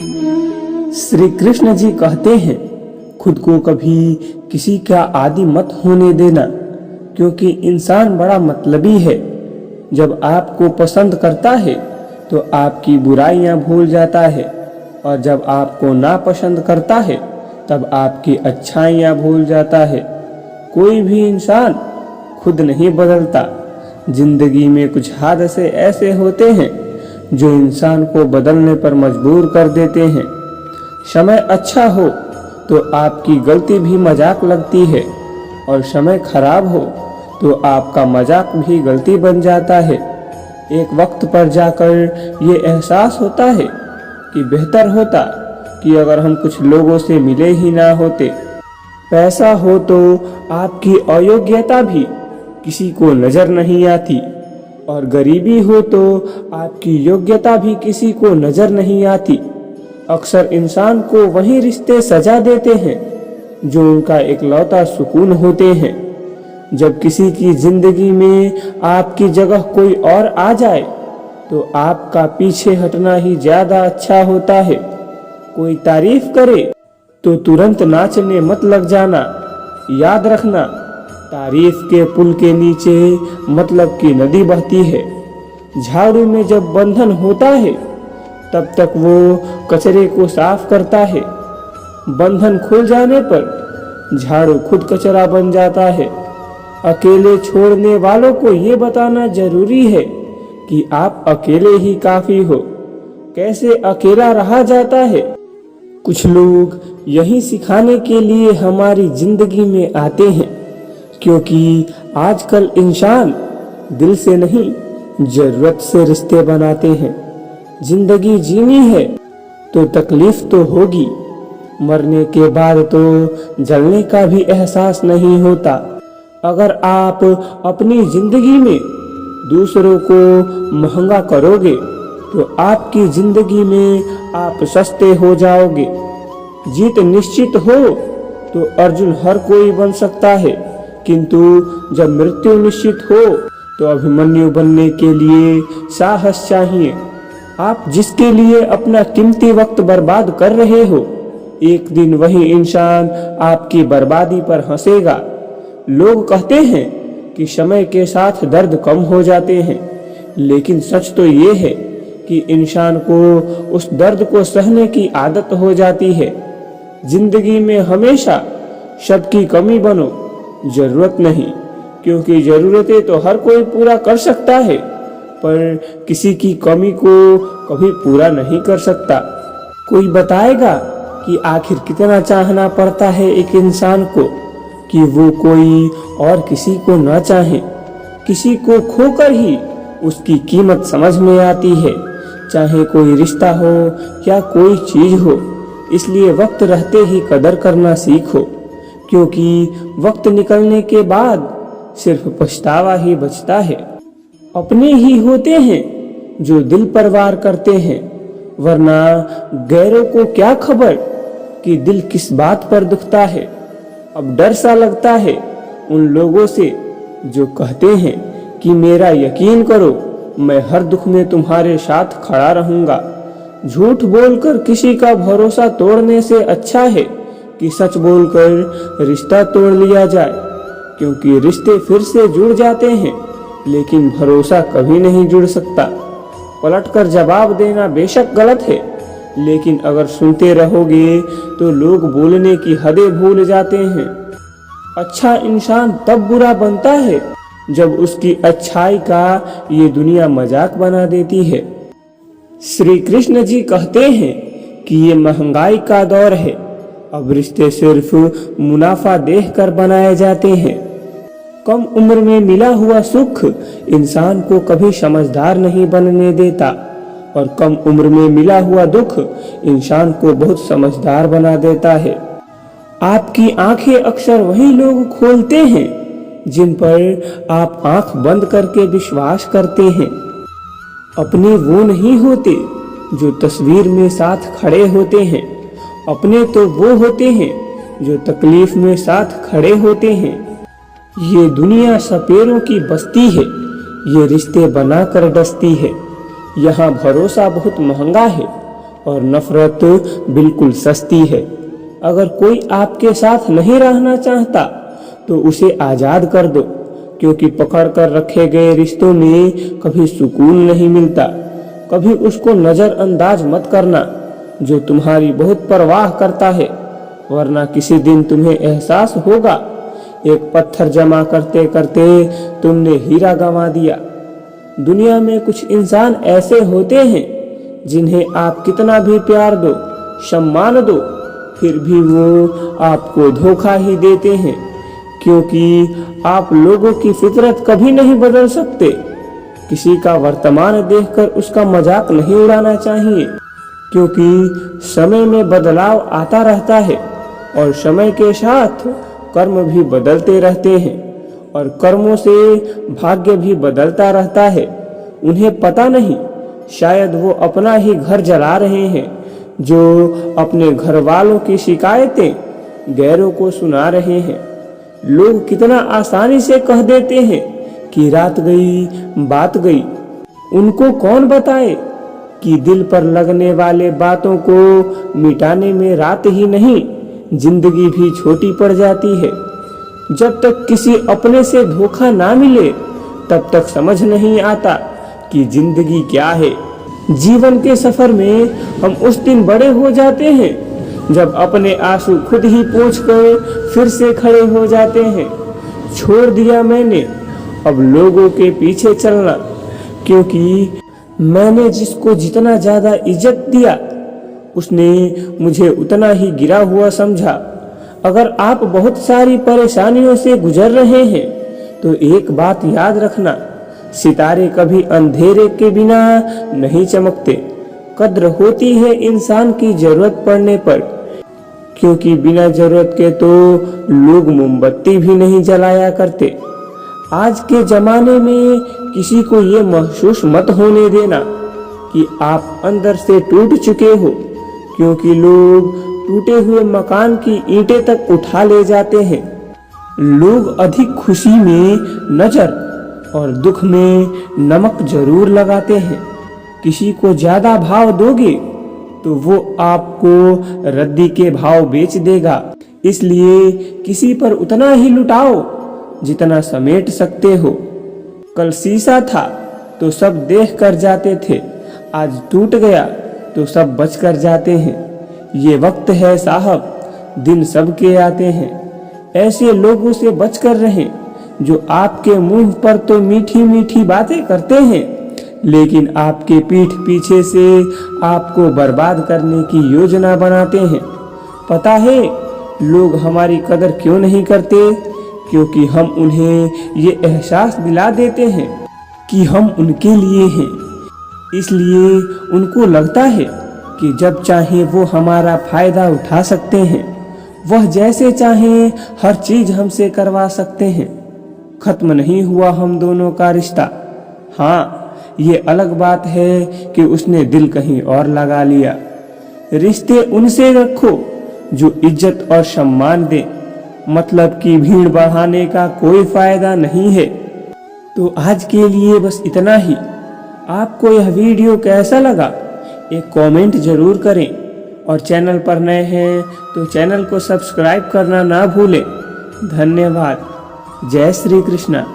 श्री कृष्ण जी कहते हैं, खुद को कभी किसी का आदी मत होने देना, क्योंकि इंसान बड़ा मतलबी है। जब आपको पसंद करता है तो आपकी बुराइयां भूल जाता है, और जब आपको नापसंद करता है तब आपकी अच्छाइयां भूल जाता है। कोई भी इंसान खुद नहीं बदलता। जिंदगी में कुछ हादसे ऐसे होते हैं जो इंसान को बदलने पर मजबूर कर देते हैं। समय अच्छा हो तो आपकी गलती भी मजाक लगती है, और समय खराब हो तो आपका मजाक भी गलती बन जाता है। एक वक्त पर जाकर ये एहसास होता है कि बेहतर होता कि अगर हम कुछ लोगों से मिले ही ना होते। पैसा हो तो आपकी अयोग्यता भी किसी को नजर नहीं आती, और गरीबी हो तो आपकी योग्यता भी किसी को नजर नहीं आती। अक्सर इंसान को वही रिश्ते सजा देते हैं जो उनका इकलौता सुकून होते हैं। जब किसी की जिंदगी में आपकी जगह कोई और आ जाए तो आपका पीछे हटना ही ज्यादा अच्छा होता है। कोई तारीफ करे तो तुरंत नाचने मत लग जाना। याद रखना, तारीफ के पुल के नीचे मतलब की नदी बहती है। झाड़ू में जब बंधन होता है तब तक वो कचरे को साफ करता है। बंधन खुल जाने पर झाड़ू खुद कचरा बन जाता है। अकेले छोड़ने वालों को ये बताना जरूरी है कि आप अकेले ही काफी हो। कैसे अकेला रहा जाता है। कुछ लोग यही सिखाने के लिए हमारी जिंदगी में आते हैं, क्योंकि आजकल इंसान दिल से नहीं जरूरत से रिश्ते बनाते हैं। जिंदगी जीनी है तो तकलीफ तो होगी, मरने के बाद तो जलने का भी एहसास नहीं होता। अगर आप अपनी जिंदगी में दूसरों को महंगा करोगे तो आपकी जिंदगी में आप सस्ते हो जाओगे। जीत निश्चित हो तो अर्जुन हर कोई बन सकता है, किंतु जब मृत्यु निश्चित हो तो अभिमन्यु बनने के लिए साहस चाहिए। आप जिसके लिए अपना कीमती वक्त बर्बाद कर रहे हो, एक दिन वही इंसान आपकी बर्बादी पर हंसेगा। लोग कहते हैं कि समय के साथ दर्द कम हो जाते हैं, लेकिन सच तो ये है कि इंसान को उस दर्द को सहने की आदत हो जाती है। जिंदगी में हमेशा शब्द की कमी बनो, जरूरत नहीं, क्योंकि जरूरतें तो हर कोई पूरा कर सकता है, पर किसी की कमी को कभी पूरा नहीं कर सकता। कोई बताएगा कि आखिर कितना चाहना पड़ता है एक इंसान को कि वो कोई और किसी को ना चाहे। किसी को खोकर ही उसकी कीमत समझ में आती है, चाहे कोई रिश्ता हो या कोई चीज हो। इसलिए वक्त रहते ही कदर करना सीखो, क्योंकि वक्त निकलने के बाद सिर्फ पछतावा ही बचता है। अपने ही होते हैं जो दिल पर वार करते हैं, वरना गैरों को क्या खबर कि दिल किस बात पर दुखता है। अब डर सा लगता है उन लोगों से जो कहते हैं कि मेरा यकीन करो, मैं हर दुख में तुम्हारे साथ खड़ा रहूंगा। झूठ बोलकर किसी का भरोसा तोड़ने से अच्छा है कि सच बोलकर रिश्ता तोड़ लिया जाए, क्योंकि रिश्ते फिर से जुड़ जाते हैं, लेकिन भरोसा कभी नहीं जुड़ सकता। पलटकर जवाब देना बेशक गलत है, लेकिन अगर सुनते रहोगे तो लोग बोलने की हदें भूल जाते हैं। अच्छा इंसान तब बुरा बनता है जब उसकी अच्छाई का ये दुनिया मजाक बना देती है। श्री कृष्ण जी कहते हैं कि ये महंगाई का दौर है, अब रिश्ते सिर्फ मुनाफा देखकर बनाए जाते हैं। कम उम्र में मिला हुआ सुख इंसान को कभी समझदार नहीं बनने देता, और कम उम्र में मिला हुआ दुख इंसान को बहुत समझदार बना देता है। आपकी आंखें अक्सर वही लोग खोलते हैं जिन पर आप आंख बंद करके विश्वास करते हैं। अपने वो नहीं होते जो तस्वीर में साथ खड़े होते हैं, अपने तो वो होते हैं जो तकलीफ में साथ खड़े होते हैं। ये दुनिया सपेरों की बस्ती है, ये रिश्ते बनाकर डसती है। यहाँ भरोसा बहुत महंगा है, और नफरत बिल्कुल सस्ती है। अगर कोई आपके साथ नहीं रहना चाहता तो उसे आज़ाद कर दो, क्योंकि पकड़ कर रखे गए रिश्तों में कभी सुकून नहीं मिलता। कभी उसको नज़रअंदाज मत करना जो तुम्हारी बहुत परवाह करता है, वरना किसी दिन तुम्हें एहसास होगा एक पत्थर जमा करते करते तुमने हीरा गंवा दिया। दुनिया में कुछ इंसान ऐसे होते हैं जिन्हें आप कितना भी प्यार दो, सम्मान दो, फिर भी वो आपको धोखा ही देते हैं, क्योंकि आप लोगों की फितरत कभी नहीं बदल सकते। किसी का वर्तमान देखकर उसका मजाक नहीं उड़ाना चाहिए, क्योंकि समय में बदलाव आता रहता है और समय के साथ कर्म भी बदलते रहते हैं और कर्मों से भाग्य भी बदलता रहता है। उन्हें पता नहीं, शायद वो अपना ही घर जला रहे हैं जो अपने घर वालों की शिकायतें गैरों को सुना रहे हैं। लोग कितना आसानी से कह देते हैं कि रात गई बात गई। उनको कौन बताए कि दिल पर लगने वाले बातों को मिटाने में रात ही नहीं, जिंदगी भी छोटी पड़ जाती है। जब तक किसी अपने से धोखा ना मिले तब तक समझ नहीं आता कि जिंदगी क्या है। जीवन के सफर में हम उस दिन बड़े हो जाते हैं जब अपने आंसू खुद ही पोंछ कर फिर से खड़े हो जाते हैं। छोड़ दिया मैंने अब लोगों के पीछे चलना, क्योंकि मैंने जिसको जितना ज्यादा इज्जत दिया उसने मुझे उतना ही गिरा हुआ समझा। अगर आप बहुत सारी परेशानियों से गुजर रहे हैं तो एक बात याद रखना, सितारे कभी अंधेरे के बिना नहीं चमकते। कद्र होती है इंसान की जरूरत पड़ने पर, क्योंकि बिना जरूरत के तो लोग मोमबत्ती भी नहीं जलाया करते। आज के जमाने में किसी को ये महसूस मत होने देना कि आप अंदर से टूट चुके हो, क्योंकि लोग टूटे हुए मकान की ईंटें तक उठा ले जाते हैं। लोग अधिक खुशी में नजर और दुख में नमक जरूर लगाते हैं। किसी को ज्यादा भाव दोगे तो वो आपको रद्दी के भाव बेच देगा। इसलिए किसी पर उतना ही लुटाओ जितना समेट सकते हो। कल शीशा था तो सब देख कर जाते थे, आज टूट गया तो सब बच कर जाते हैं। ये वक्त है साहब, दिन सबके आते हैं। ऐसे लोगों से बच कर रहें जो आपके मुंह पर तो मीठी मीठी बातें करते हैं, लेकिन आपके पीठ पीछे से आपको बर्बाद करने की योजना बनाते हैं। पता है लोग हमारी कदर क्यों नहीं करते? क्योंकि हम उन्हें ये एहसास दिला देते हैं कि हम उनके लिए हैं। इसलिए उनको लगता है कि जब चाहे वो हमारा फायदा उठा सकते हैं, वह जैसे चाहे हर चीज हमसे करवा सकते हैं। खत्म नहीं हुआ हम दोनों का रिश्ता। हाँ, ये अलग बात है कि उसने दिल कहीं और लगा लिया। रिश्ते उनसे रखो जो इज्जत और सम्मान दे। मतलब की भीड़ बढ़ाने का कोई फायदा नहीं है। तो आज के लिए बस इतना ही। आपको यह वीडियो कैसा लगा एक कमेंट जरूर करें, और चैनल पर नए हैं तो चैनल को सब्सक्राइब करना ना भूलें। धन्यवाद। जय श्री कृष्णा।